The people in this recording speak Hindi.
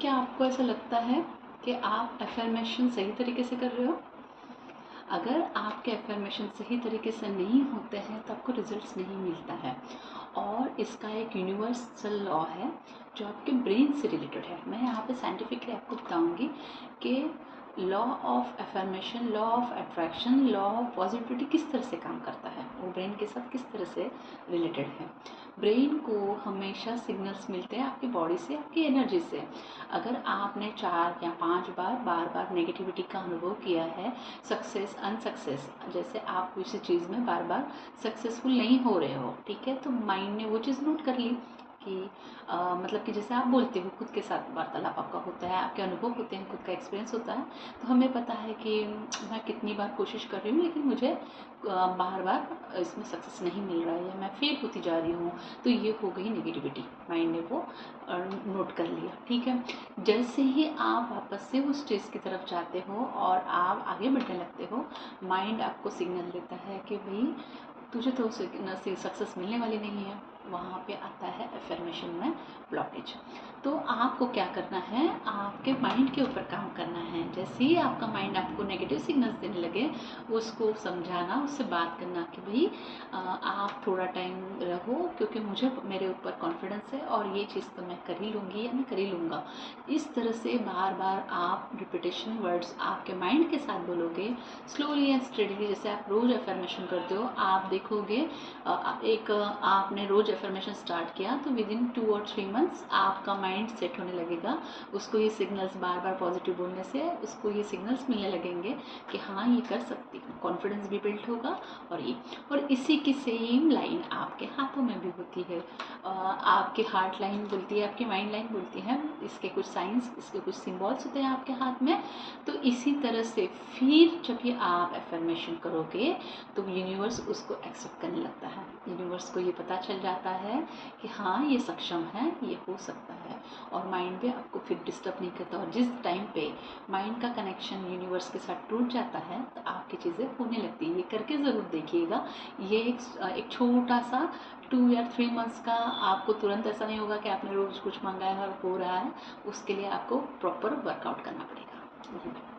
क्या आपको ऐसा लगता है कि आप अफ़र्मेशन सही तरीके से कर रहे हो? अगर आपके अफ़र्मेशन सही तरीके से नहीं होते हैं तो आपको रिजल्ट्स नहीं मिलता है। और इसका एक यूनिवर्सल लॉ है जो आपके ब्रेन से रिलेटेड है। मैं यहाँ पे साइंटिफिकली आपको बताऊंगी कि law of affirmation, law of attraction, law of positivity किस तरह से काम करता है, वो ब्रेन के साथ किस तरह से रिलेटेड है। ब्रेन को हमेशा सिग्नल्स मिलते हैं आपकी बॉडी से, आपकी एनर्जी से। अगर आपने 4 या 5 बार बार नेगेटिविटी का अनुभव किया है, सक्सेस अनसक्सेस, जैसे आप किसी चीज़ में बार बार सक्सेसफुल नहीं हो रहे हो, ठीक है, तो माइंड ने वो चीज़ नोट कर ली कि मतलब कि जैसे आप बोलते हो, खुद के साथ वार्तालाप आपका होता है, आपके अनुभव होते हैं, खुद का एक्सपीरियंस होता है, तो हमें पता है कि मैं कितनी बार कोशिश कर रही हूँ लेकिन मुझे बार बार इसमें सक्सेस नहीं मिल रहा है या मैं फेल होती जा रही हूँ। तो ये हो गई नेगेटिविटी, माइंड ने वो नोट कर लिया, ठीक है। जैसे ही आप वापस से उस स्टेज की तरफ जाते हो और आप आगे बढ़ने लगते हो, माइंड आपको सिग्नल देता है कि भाई तुझे तो सक्सेस मिलने वाली नहीं है। वहाँ पे आता है अफर्मेशन में ब्लॉकेज। तो आपको क्या करना है, आपके माइंड के ऊपर काम करना है। जैसे ही आपका माइंड आपको नेगेटिव सिग्नल्स देने लगे, उसको समझाना, उससे बात करना कि भाई आप थोड़ा टाइम रहो, क्योंकि मुझे मेरे ऊपर कॉन्फिडेंस है और ये चीज़ तो मैं कर ही लूँगी या मैं कर ही लूँगा। इस तरह से बार बार आप रिपीटेशन वर्ड्स आपके माइंड के साथ बोलोगे, स्लोली एंड स्टेडीली। जैसे आप रोज़ अफर्मेशन करते हो, आप देखोगे आपने रोज़ अफर्मेशन स्टार्ट किया तो विद इन 2 और 3 मंथ्स आपका माइंड सेट होने लगेगा। उसको ये सिग्नल्स बार बार पॉजिटिव बोलने से उसको ये सिग्नल्स मिलने लगेंगे कि हाँ ये कर सकती हूँ, कॉन्फिडेंस भी बिल्ड होगा। और इसी की सेम लाइन आपके हाथों में भी होती है। आपकी हार्ट लाइन बोलती है, आपकी माइंड लाइन बोलती है, इसके कुछ साइंस, इसके कुछ सिम्बॉल्स होते हैं आपके हाथ में। तो इसी तरह से फिर जब ये आप अफर्मेशन करोगे तो यूनिवर्स उसको एक्सेप्ट करने लगता है। यूनिवर्स को ये पता चल जाता है कि हाँ ये सक्षम है, ये हो सकता है। और माइंड भी आपको फिर डिस्टर्ब नहीं करता। और जिस टाइम पे माइंड का कनेक्शन यूनिवर्स के साथ टूट जाता है तो आपकी चीज़ें होने लगती है। ये करके ज़रूर देखिएगा। ये एक छोटा सा 2 या 3 मंथ्स का, आपको तुरंत ऐसा नहीं होगा कि आपने रोज़ कुछ मंगाया और हो रहा है। उसके लिए आपको प्रॉपर वर्कआउट करना पड़ेगा।